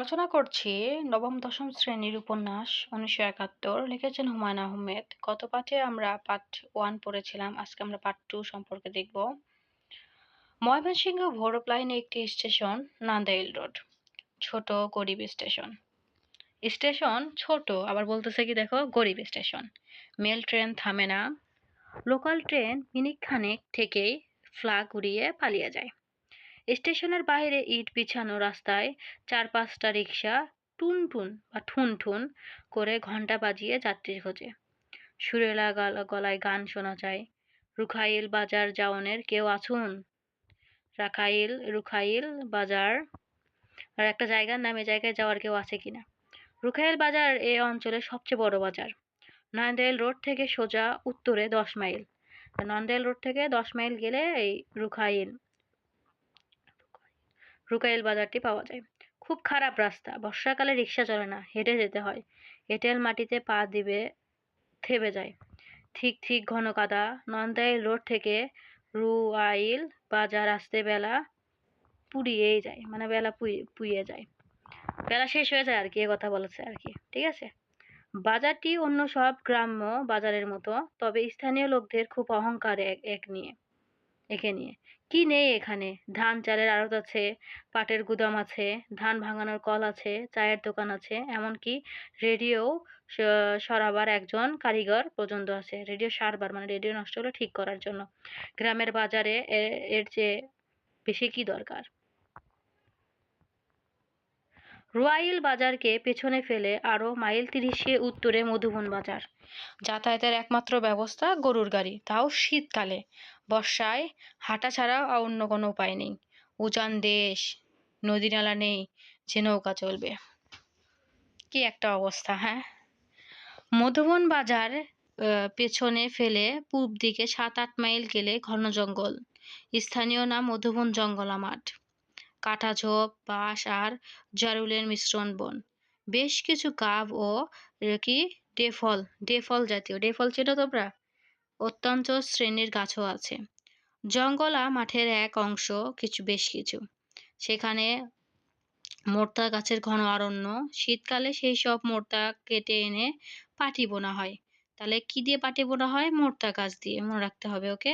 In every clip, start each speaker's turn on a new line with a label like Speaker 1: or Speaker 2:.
Speaker 1: আলোচনা করছি নবম দশম শ্রেণীর উপন্যাস ১৯৭১ লিখেছেন হুমায়ূন আহমেদ। গত পাঠে আমরা পার্ট 1 পড়েছিলাম। আজকে আমরা পার্ট 2 সম্পর্কে দেখব। ময়মনসিংহ ভৈরব লাইনে একটি স্টেশন নান্দাইল রোড। ছোট গরিব স্টেশন। স্টেশন ছোট, আবার বলতেছে কি দেখো গরিব স্টেশন। মেল ট্রেন থামে না। লোকাল ট্রেন মিনিট খানেক থেকেই ফ্ল্যাগ উড়িয়ে পালিয়ে যায়। স্টেশনের বাইরে ইট বিছানো রাস্তায় ৪-৫টা রিকশা টুনটুন বা ঠুনঠুন করে ঘণ্টা বাজিয়ে যাত্রীর খোঁজে। সুরেলা গলায় গান শোনা যায়। রুখাইল বাজার যাওনের কেউ আছুন? রুখাইল বাজার আর একটা জায়গার নাম, এ জায়গায় যাওয়ার কেউ আছে কিনা। রুখাইল বাজার এ অঞ্চলের সবচেয়ে বড় বাজার। নান্দাইল রোড থেকে সোজা উত্তরে ১০ মাইল। নান্দাইল রোড থেকে ১০ মাইল গেলে এই রুকাইল বাজারটি পাওয়া যায়। খুব খারাপ রাস্তা, বর্ষাকালে রিক্সা চলে না, হেঁটে যেতে হয়। এঁটেল মাটিতে পা দিবে থেবে যায়। ঠিক ঠিক ঘন কাদা। নান্দাইল রোড থেকে রুয়াইল বাজার আসতে বেলা পুড়িয়েই যায়, মানে বেলা পুড়িয়ে যায়, বেলা শেষ হয়ে যায় আর কি, এ কথা বলেছে আর কি। ঠিক আছে। বাজারটি অন্য সব গ্রাম্য বাজারের মতো, তবে স্থানীয় লোকদের খুব অহংকার একে নিয়ে। কি নেই এখানে? ধান চালের আড়ত আছে, পাটের গুদাম আছে, ধান ভাঙানোর কল আছে, চায়ের দোকান আছে, এমনকি রেডিও সরাবার একজন কারিগর পর্যন্ত আছে। রেডিও সারবার মানে রেডিও নষ্ট হলে ঠিক করার জন্য। গ্রামের বাজারে এর চেয়ে বেশি কি দরকার? রুয়াইল বাজারকে পেছনে ফেলে আরও মাইল ৩০ উত্তরে মধুবন বাজার। যাতায়াতের একমাত্র ব্যবস্থা গরুর গাড়ি, তাও শীতকালে। বর্ষায় হাঁটা ছাড়া অন্য কোনো উপায় নেই। উজান দেশ, নদী নালা নেই যে নৌকা চলবে। কি একটা অবস্থা, হ্যাঁ। মধুবন বাজার পেছনে ফেলে পূব দিকে ৭-৮ মাইল গেলে ঘন জঙ্গল। স্থানীয় নাম মধুবন জঙ্গলা মাঠ। কাঁটাঝোপ, বাঁশ আর জারুলের মিশ্রণ বন। বেশ কিছু গাব ও কি ডেফল জাতীয়, ডেফল চেনো তোমরা? অত্যন্ত শ্রেণীর গাছও আছে। জঙ্গলা মাঠের এক অংশ, বেশ কিছু। সেখানে মোর্তা গাছের ঘন অরণ্য। শীতকালে সেই সব মোর্তা কেটে এনে পাটি বোনা হয়। তাহলে কি দিয়ে পাটি বোনা হয়? মোর্তা গাছ দিয়ে, মনে রাখতে হবে। ওকে।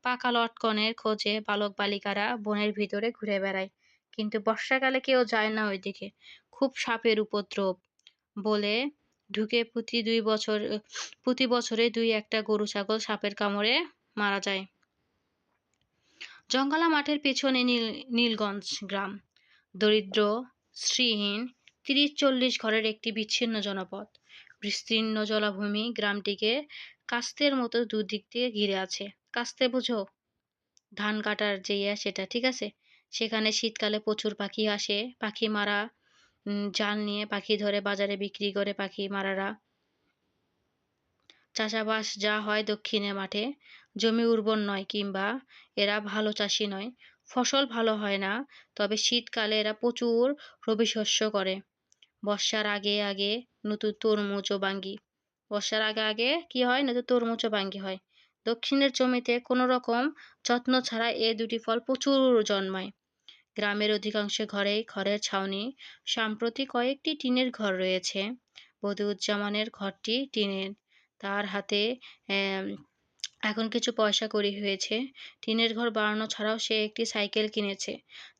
Speaker 1: পাকা লটকনের খোঁজে বালক বালিকারা বনের ভিতরে ঘুরে বেড়ায়, কিন্তু বর্ষাকালে কেউ যায় না ওইদিকে। খুব সাপের উপদ্রব বলে ঢুকে প্রতি বছরে ২-১টা গরু ছাগল সাপের কামড়ে মারা যায়। জঙ্গলা মাঠের পেছনে নীলগঞ্জ গ্রাম। দরিদ্র, শ্রীহীন, ৩০-৪০ ঘরের একটি বিচ্ছিন্ন জনপদ। বিস্তীর্ণ জলাভূমি গ্রামটিকে কাস্তের মতো দুদিক দিয়ে ঘিরে আছে। কাস্তে বুঝো? ধান কাটার যে সেটা, ঠিক আছে। সেখানে শীতকালে প্রচুর পাখি আসে। পাখি মারা জাল নিয়ে পাখি ধরে বাজারে বিক্রি করে পাখি মারারা। চাষাবাস যা হয় দক্ষিণে মাঠে। জমি উর্বর নয়, কিংবা এরা ভালো চাষি নয়। ফসল ভালো হয় না, তবে শীতকালে এরা প্রচুর রবি শস্য করে। বর্ষার আগে আগে নতুন তরমুজ ও বাঙ্গি। বর্ষার আগে আগে কি হয়? নতুন তরমুজ ও বাঙ্গি হয়। দক্ষিণের জমিতে কোনো রকম যত্ন ছাড়া এ দুটি ফল প্রচুর জন্মায়। গ্রামের অধিকাংশ ঘরেই খড়ের ছাউনি। সাম্প্রতি কয়েকটি টিনের ঘর রয়েছে। বদিউজ্জামানের ঘরটি টিনের। তার হাতে এখন কিছু পয়সা কড়ি হয়েছে। টিনের ঘর বানানো ছাড়াও সে একটি সাইকেল কিনেছে।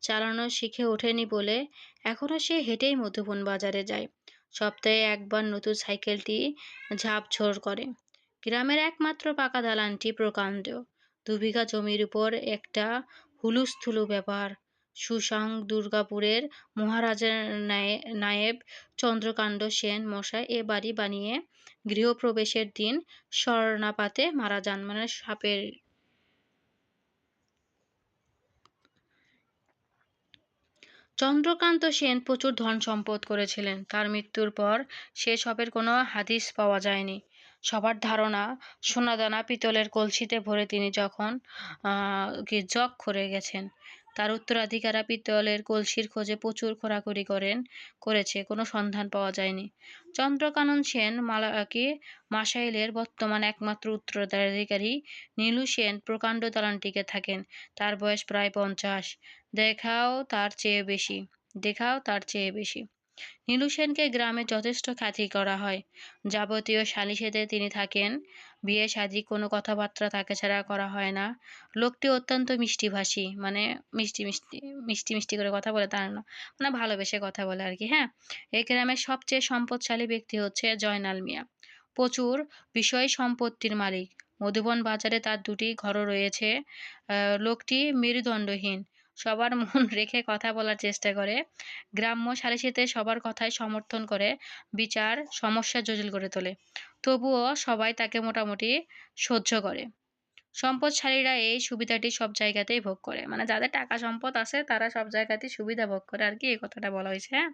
Speaker 1: চালানো শিখে ওঠেনি বলে এখনো সে হেঁটেই মধুবন বাজারে যায়। সপ্তাহে একবার নতুন সাইকেলটি ঝাপঝোড় করে। গ্রামের একমাত্র পাকা দালানটি প্রকাণ্ড। ২ বিঘা জমির উপর একটা হুলুস্থুলু ব্যাপার। সুসাং দুর্গাপুরের মহারাজের নায়েব চন্দ্রকান্ত সেন মশাই এ বাড়ি বানিয়ে গৃহপ্রবেশের দিন স্বর্ণাপাতে মারা যান, মানে সাপের। চন্দ্রকান্ত সেন প্রচুর ধন সম্পদ করেছিলেন। তার মৃত্যুর পর সে সবের কোনো হাদিস পাওয়া যায়নি। সবার ধারণা সোনাদানা পিতলের কলসিতে ভরে তিনি জগ করে গেছেন। তার উত্তরাধিকারীরা পিতলের কলসির খোঁজে প্রচুর খোঁড়াখুড়ি করেছে, কোনো সন্ধান পাওয়া যায়নি। চন্দ্রকানন সেন মাসাইলের বর্তমান একমাত্র উত্তরাধিকারী। নীলু সেন প্রকাণ্ড দালানটিতে থাকেন। তার বয়স প্রায় ৫০। দেখাও তার চেয়ে বেশি। নীলু সেনকে গ্রামে যথেষ্ট খ্যাতি করা হয়। যাবতীয় সালিসেতে তিনি থাকেন। বিয়ে শাদী কোনো কথাবার্তা তাকে ছাড়া করা হয় না। লোকটি অত্যন্ত মিষ্টিভাষী, মানে মিষ্টি মিষ্টি মিষ্টি মিষ্টি করে কথা বলে তা না, মানে ভালোবেসে কথা বলে আর কি। হ্যাঁ, এই গ্রামের সবচেয়ে সম্পদশালী ব্যক্তি হচ্ছে জয়নাল মিয়া। প্রচুর বিষয় সম্পত্তির মালিক। মধুবন বাজারে তার দুটি ঘরও রয়েছে। লোকটি মেরুদণ্ডহীন, সবার মন রেখে কথা বলার চেষ্টা করে। গ্রাম্য সালিসিতে সবার কথাই সমর্থন করে, বিচার সমস্যা জটিল করে তোলে। তবুও সবাই তাকে মোটামুটি সহ্য করে। সম্পদশালীরা এই সুবিধাটি সব জায়গাতেই ভোগ করে, মানে যাদের টাকা সম্পদ আছে তারা সব জায়গাতেই সুবিধা ভোগ করে আর কি, এই কথাটা বলা হয়েছে। হ্যাঁ,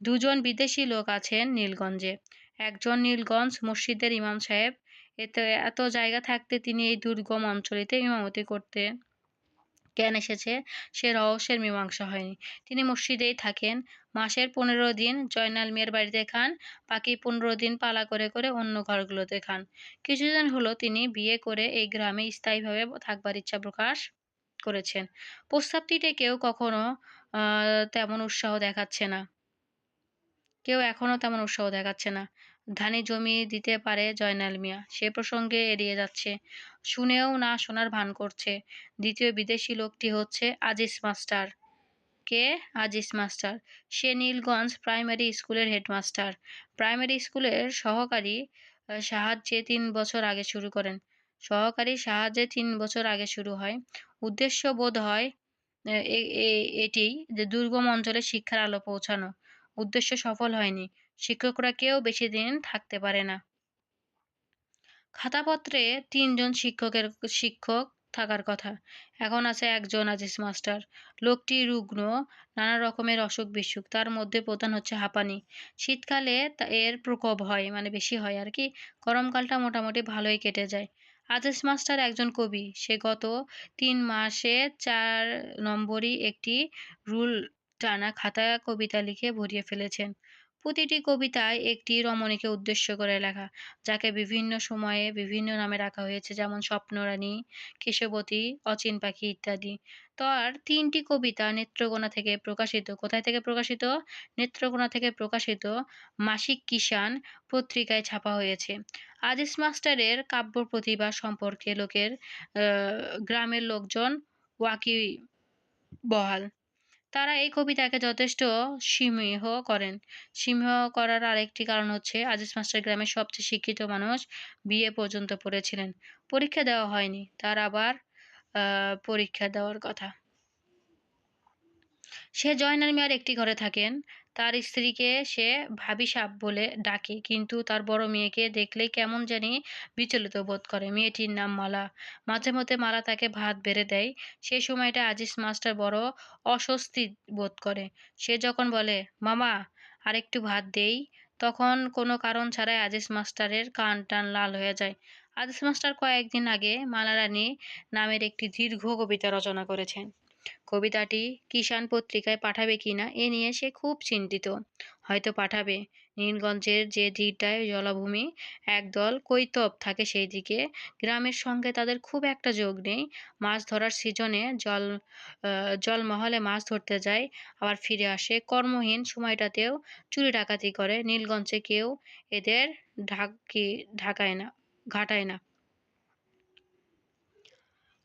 Speaker 1: দুজন বিদেশি লোক আছেন নীলগঞ্জে। একজন নীলগঞ্জ মসজিদের ইমাম সাহেব। এতে এত জায়গা থাকতে তিনি এই দুর্গম অঞ্চলিতে ইমামতি করতে কেন এসেছে সে রহস্যের মীমাংসা হয়নি। তিনি মসজিদেই থাকেন। মাসের 15 দিন জয়নাল মিয়ার বাড়িতে খান, বাকি 15 দিন পালা করে করে অন্য ঘরগুলোতে খান। কিছুদিন হলো তিনি বিয়ে করে এই গ্রামে স্থায়ীভাবে থাকবার ইচ্ছা প্রকাশ করেছেন। প্রস্তাবটিতে কেউ কখনো তেমন উৎসাহ দেখাচ্ছে না। কেউ এখনো তেমন উৎসাহ দেখাচ্ছে না। ধানি জমি দিতে পারে জয়নাল মিয়া, সে প্রসঙ্গে এড়িয়ে যাচ্ছে। শুনেও না শোনার ভান করছে। দ্বিতীয় বিদেশি লোকটি হচ্ছে আজিজ মাস্টার। কে? আজিজ মাস্টার। সে নীলগঞ্জ প্রাইমারি স্কুলের হেডমাস্টার। প্রাইমারি স্কুলের সহকারী সাহায্যে 3 বছর আগে শুরু করেন। সহকারী সাহায্যে 3 বছর আগে শুরু হয়। উদ্দেশ্য বোধ হয় এটিই যে দুর্গম অঞ্চলে শিক্ষার আলো পৌঁছানো। উদ্দেশ্য সফল হয়নি। শিক্ষকরা কেউ বেশি দিন থাকতে পারে না। খাতাপত্রে ৩ জন শিক্ষক থাকার কথা। এখন আছে একজন আজিজ মাস্টার। লোকটি রুগ্ন, নানা রকমের অসুখ-বিসুখ। তার মধ্যে প্রধান হচ্ছে হাঁপানি। শীতকালে এর প্রকোপ হয়, মানে বেশি হয় আরকি। গরমকালটা মোটামুটি ভালোই কেটে যায়। আজিজ মাস্টার একজন কবি। সে গত ৩ মাসে ৪ নম্বরই একটি রুল টানা খাতায় কবিতা লিখে ভরিয়ে ফেলেছেন। প্রতিটি কবিতায় একটি রমণীকে উদ্দেশ্য করে লেখা, যাকে বিভিন্ন সময়ে বিভিন্ন নামে রাখা হয়েছে, যেমন স্বপ্নরানী, কেশবতী, অচিন পাখি ইত্যাদি। তার ৩টি কবিতা নেত্রকোনা থেকে প্রকাশিত। কোথায় থেকে প্রকাশিত? নেত্রকোনা থেকে প্রকাশিত মাসিক কিষান পত্রিকায় ছাপা হয়েছে। আজিজ মাস্টারের কাব্য প্রতিভা সম্পর্কে গ্রামের লোকজন ওয়াকিবহাল। তারা এই কবিতাকে যথেষ্ট সমীহ করেন। সমীহ করার আরেকটি কারণ হচ্ছে আজিজ মাস্টার গ্রামের সবচেয়ে শিক্ষিত মানুষ, বিএ পর্যন্ত পড়েছিলেন। পরীক্ষা দেওয়া হয়নি। তার আবার পরীক্ষা দেওয়ার কথা। সে জয়নাল মিয়ার একটি ঘরে থাকেন। তার স্ত্রীকে সে ভাবি সাব বলে ডাকে, কিন্তু তার বড় মেয়েকে দেখলেই কেমন জানি বিচলিত বোধ করে। মেয়েটির নাম মালা। মাঝে মধ্যে মালা তাকে ভাত বেড়ে দেয়। সেই সময়টা আজিজ মাস্টার বড় অস্বস্তি বোধ করে। সে যখন বলে, মামা আরেকটু ভাত দেই, তখন কোনো কারণ ছাড়াই আজিজ মাস্টারের কান টান লাল হয়ে যায়। আজিজ মাস্টার কয়েকদিন আগে মালারানী নামের একটি দীর্ঘ কবিতা রচনা করেছেন। কবিতাটি কিষান পত্রিকায় পাঠাবে কিনা এ নিয়ে সে খুব চিন্তিত। হয়তো পাঠাবে। নীলগঞ্জের যে দিকটায় জলাভূমি, একদল কৈতব থাকে সেই দিকে। গ্রামের সঙ্গে তাদের খুব একটা যোগ নেই। মাছ ধরার সিজনে জলমহলে মাছ ধরতে যায়, আবার ফিরে আসে। কর্মহীন সময়টাতেও চুরি ডাকাতি করে। নীলগঞ্জে কেউ এদের ঢাকায় না, ঘাটায় না।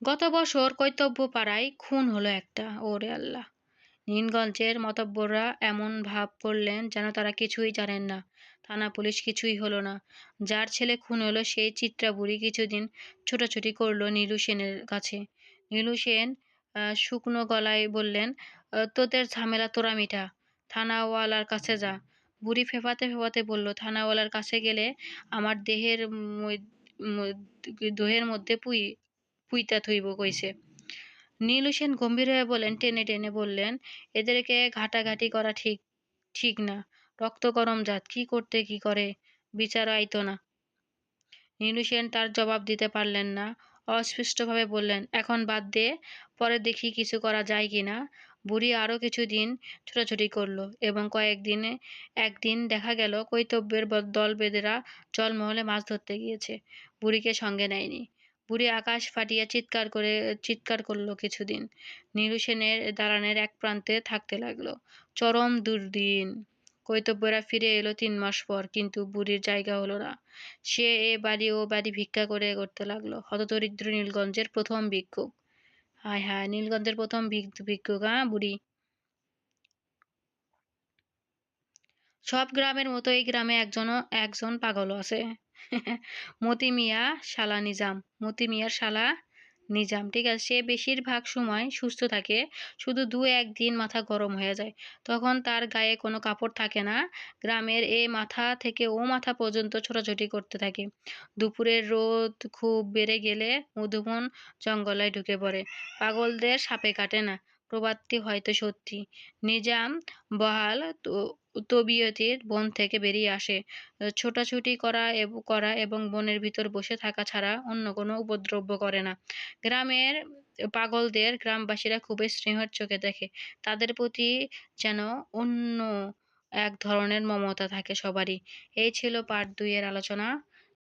Speaker 1: গত বছর কৈতব্যপাড়ায় খুন হলো একটা। ওরে আল্লাহ! নীলগঞ্জের মাতব্বররা এমন ভাব করলেন যেন তারা কিছুই জানেন না। থানা পুলিশ কিছুই হলো না। যার ছেলে খুন হলো সেই চিত্রা বুড়ি কিছুদিন ছোটাছুটি করল নীলু সেনের কাছে। নীলু সেন শুকনো গলায় বললেন, তোদের ঝামেলা তোরা মিটা। থানাওয়ালার কাছে যা। বুড়ি ফেঁপাতে ফেঁপাতে বলল, থানাওয়ালার কাছে গেলে আমার দেহের মধ্যে পুইতা থুইব কইছে। নীলু সেন গম্ভীর হয়ে বললেন, টেনে টেনে বললেন, এদেরকে ঘাটাঘাটি করা ঠিক ঠিক না। রক্ত গরম জাত, কি করতে কি করে, বিচার আইতো না। নীলু সেন তার জবাব দিতে পারলেন না। অস্পষ্টভাবে বললেন, এখন বাদ দে, পরে দেখি কিছু করা যায় কিনা। বুড়ি আরো কিছুদিন ছোটাছুটি করলো এবং একদিন দেখা গেল কৈতব্যের দলবেঁধেরা জলমহলে মাছ ধরতে গিয়েছে। বুড়িকে সঙ্গে নেয়নি। বুড়ি আকাশ ফাটিয়া চিৎকার করলো কিছুদিন। নীলু সেনের দালানের এক প্রান্তে থাকতে লাগলো। চরম দুর্দিন। কৈতব্যরা ফিরে এলো 3 মাস পর, কিন্তু বুড়ির জায়গা হলো না। সে এ বাড়ি ও বাড়ি ভিক্ষা করে করতে লাগলো। হতদরিদ্র নীলগঞ্জের প্রথম ভিক্ষুক। হায় হায়, নীলগঞ্জের প্রথম ভিক্ষুক, বুড়ি। সব গ্রামের মতো এই গ্রামে একজন পাগলও আছে। মতি মিয়া শালা নিজাম। মতি মিয়ার শালা নিজাম, ঠিক আছে। সে বেশিরভাগ সময় সুস্থ থাকে, শুধু 2-1 দিন মাথা গরম হয়ে যায়। তখন তার গায়ে কোনো কাপড় থাকে না। গ্রামের এ মাথা থেকে ও মাথা পর্যন্ত ছোটাছুটি করতে থাকে। দুপুরের রোদ খুব বেড়ে গেলে মধুবন জঙ্গলে ঢুকে পড়ে। পাগলদের সাপে কাটে না, প্রবাদটি হয়তো সত্যি। নিজাম বহাল তবিয়তের বন থেকে বেরিয়ে আসে। ছোটাছুটি করা এবং বনের ভিতর বসে থাকা ছাড়া অন্য কোনো উপদ্রব করে না। গ্রামের পাগলদের গ্রামবাসীরা খুবই স্নেহের চোখে দেখে। তাদের প্রতি যেন অন্য এক ধরনের মমতা থাকে সবারই। এই ছিল পার্ট 2 এর আলোচনা।